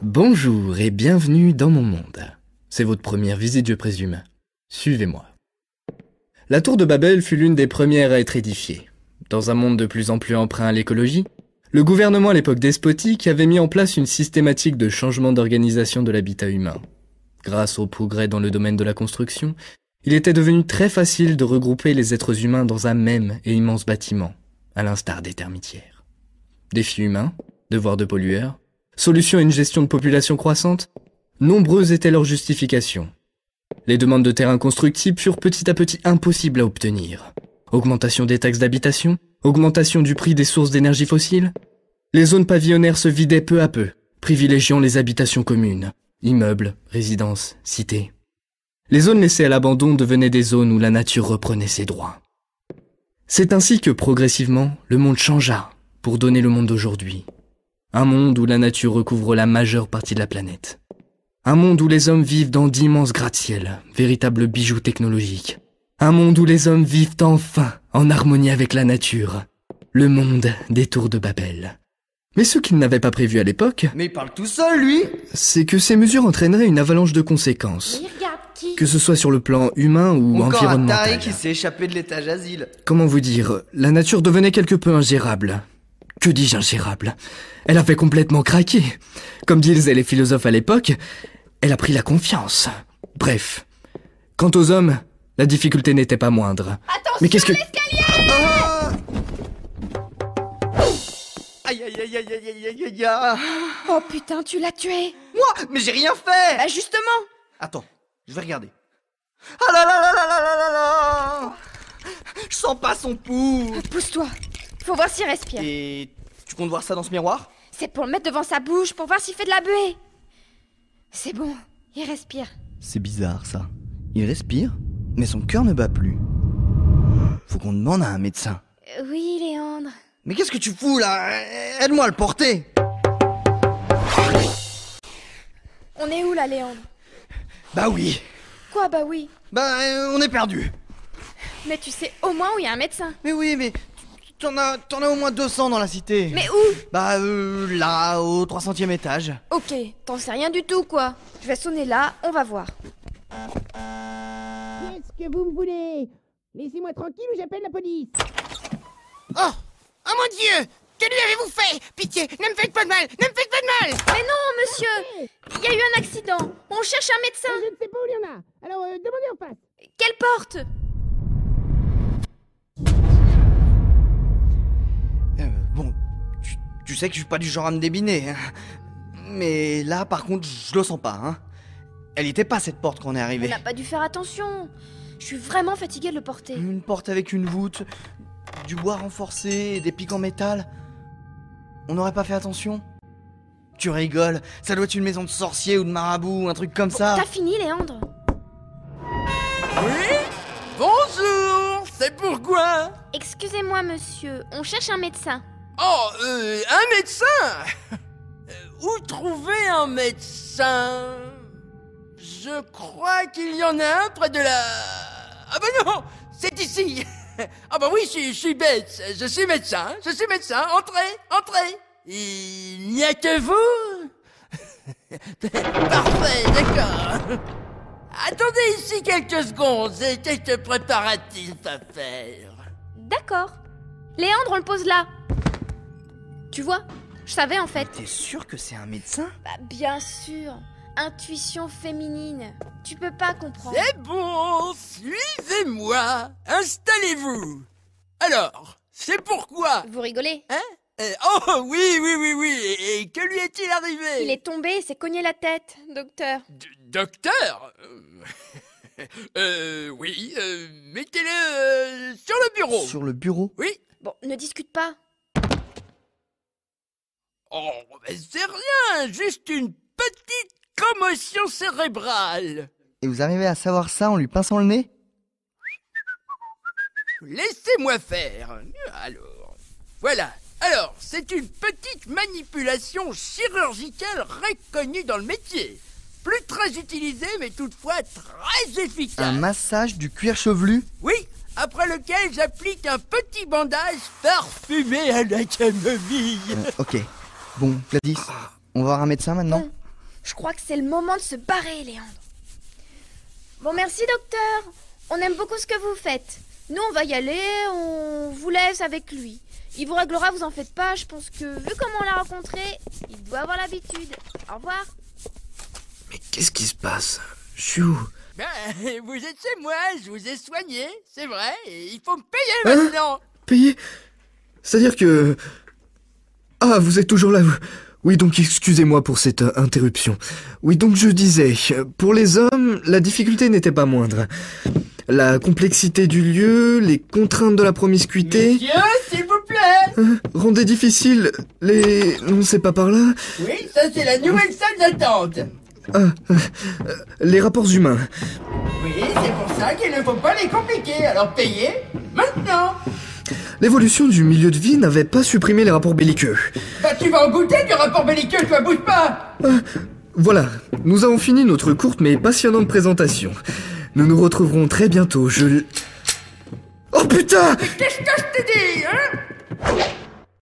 Bonjour et bienvenue dans mon monde. C'est votre première visite, je présume. Suivez-moi. La tour de Babel fut l'une des premières à être édifiée. Dans un monde de plus en plus empreint à l'écologie, le gouvernement à l'époque despotique avait mis en place une systématique de changement d'organisation de l'habitat humain. Grâce au progrès dans le domaine de la construction, il était devenu très facile de regrouper les êtres humains dans un même et immense bâtiment, à l'instar des termitières. Défis humains, devoirs de pollueurs, solution à une gestion de population croissante, nombreuses étaient leurs justifications. Les demandes de terrains constructibles furent petit à petit impossibles à obtenir. Augmentation des taxes d'habitation, augmentation du prix des sources d'énergie fossiles. Les zones pavillonnaires se vidaient peu à peu, privilégiant les habitations communes, immeubles, résidences, cités. Les zones laissées à l'abandon devenaient des zones où la nature reprenait ses droits. C'est ainsi que, progressivement, le monde changea pour donner le monde d'aujourd'hui. Un monde où la nature recouvre la majeure partie de la planète. Un monde où les hommes vivent dans d'immenses gratte-ciels, véritables bijoux technologiques. Un monde où les hommes vivent enfin en harmonie avec la nature. Le monde des tours de Babel. Mais ce qu'ils n'avaient pas prévu à l'époque... Mais il parle tout seul, lui! C'est que ces mesures entraîneraient une avalanche de conséquences. Mais regarde qui? Que ce soit sur le plan humain ou Encore environnemental. un taré qui s'est échappé de l'étage asile. Comment vous dire, la nature devenait quelque peu ingérable. Que dis-je ingérable? Elle avait complètement craqué. Comme disaient les philosophes à l'époque, elle a pris la confiance. Bref. Quant aux hommes, la difficulté n'était pas moindre. Attention, Mais qu'est-ce que... Ah aïe aïe aïe aïe aïe aïe aïe aïe. Oh putain, tu l'as tué. Moi? Mais j'ai rien fait! Bah justement. Attends, je vais regarder. Ah là là là là là là là là! Je sens pas son pouls! Pousse-toi. Faut voir s'il respire. Et tu comptes voir ça dans ce miroir? C'est pour le mettre devant sa bouche, pour voir s'il fait de la buée. C'est bon, il respire. C'est bizarre ça. Il respire, mais son cœur ne bat plus. Faut qu'on demande à un médecin. Oui, Léandre. Mais qu'est-ce que tu fous là? Aide-moi à le porter! On est où là, Léandre? Bah oui! Quoi, bah oui? Bah on est perdu! Mais tu sais au moins où il y a un médecin. Mais oui, mais t'en as au moins 200 dans la cité. Mais où? Bah là, au 300e étage. Ok, t'en sais rien du tout, quoi. Je vais sonner là, on va voir. Qu'est-ce que vous me voulez? Laissez-moi tranquille ou j'appelle la police. Oh! Oh mon Dieu! Que lui avez-vous fait? Pitié, ne me faites pas de mal! Ne me faites pas de mal! Mais non, monsieur! Il y a eu un accident. On cherche un médecin. Je ne sais pas où il y en a. Alors, demandez en face. Quelle porte? Bon, tu sais que je suis pas du genre à me débiner. Hein. Mais là, par contre, je le sens pas. Hein. Elle était pas cette porte quand on est On arrivé. n'a pas dû faire attention. Je suis vraiment fatiguée de le porter. Une porte avec une voûte, du bois renforcé et des pics en métal. On n'aurait pas fait attention? Tu rigoles, ça doit être une maison de sorcier ou de marabout, un truc comme ça. T'as fini, Léandre? Oui? Bonjour! C'est pourquoi? Excusez-moi, monsieur. On cherche un médecin. Oh, un médecin? Où trouver un médecin? Je crois qu'il y en a un près de la... Ah bah non! C'est ici! Ah bah oui, je suis bête. Je suis médecin. Entrez. Il n'y a que vous? Parfait, d'accord. Attendez ici quelques secondes, j'ai quelques préparatifs à faire. D'accord. Léandre, on le pose là. Tu vois? Je savais en fait. T'es sûr que c'est un médecin? Bah bien sûr. Intuition féminine. Tu peux pas comprendre. C'est bon, suivez-moi. Installez-vous. Alors, c'est pourquoi? Vous rigolez? Hein? Oh oui. Et que lui est-il arrivé? Il est tombé et s'est cogné la tête, docteur. Docteur? Oui, mettez-le sur le bureau. Sur le bureau? Oui. Bon, ne discute pas. Oh, mais c'est rien, juste une petite commotion cérébrale. Et vous arrivez à savoir ça en lui pinçant le nez? Laissez-moi faire. Alors, voilà. Alors, c'est une petite manipulation chirurgicale reconnue dans le métier. Plus très utilisée, mais toutefois très efficace. Un massage du cuir chevelu? Oui, après lequel j'applique un petit bandage parfumé à la camomille. Ok. Bon, Gladys, on va voir un médecin maintenant? Bon, je crois que c'est le moment de se barrer, Léandre. Bon, merci, docteur. On aime beaucoup ce que vous faites. Nous, on va y aller, on vous laisse avec lui. Il vous réglera, vous en faites pas. Je pense que, vu comment on l'a rencontré, il doit avoir l'habitude. Au revoir. Mais qu'est-ce qui se passe? Je suis où? Ben, vous êtes chez moi, je vous ai soigné, c'est vrai, et il faut me payer maintenant. Payer? C'est-à-dire que... Ah, vous êtes toujours là. Oui, donc excusez-moi pour cette interruption. Oui, donc je disais, pour les hommes, la difficulté n'était pas moindre. La complexité du lieu, les contraintes de la promiscuité... Monsieur, s'il vous plaît. rendaient difficile les... Non, c'est pas par là. Oui, ça c'est la nouvelle salle d'attente. Les rapports humains. Oui, c'est pour ça qu'il ne faut pas les compliquer, alors payez maintenant. L'évolution du milieu de vie n'avait pas supprimé les rapports belliqueux. Bah tu vas en goûter du rapport belliqueux, toi bouge pas. Voilà, nous avons fini notre courte mais passionnante présentation. Nous nous retrouverons très bientôt, Oh putain! Qu'est-ce que je te dis, hein?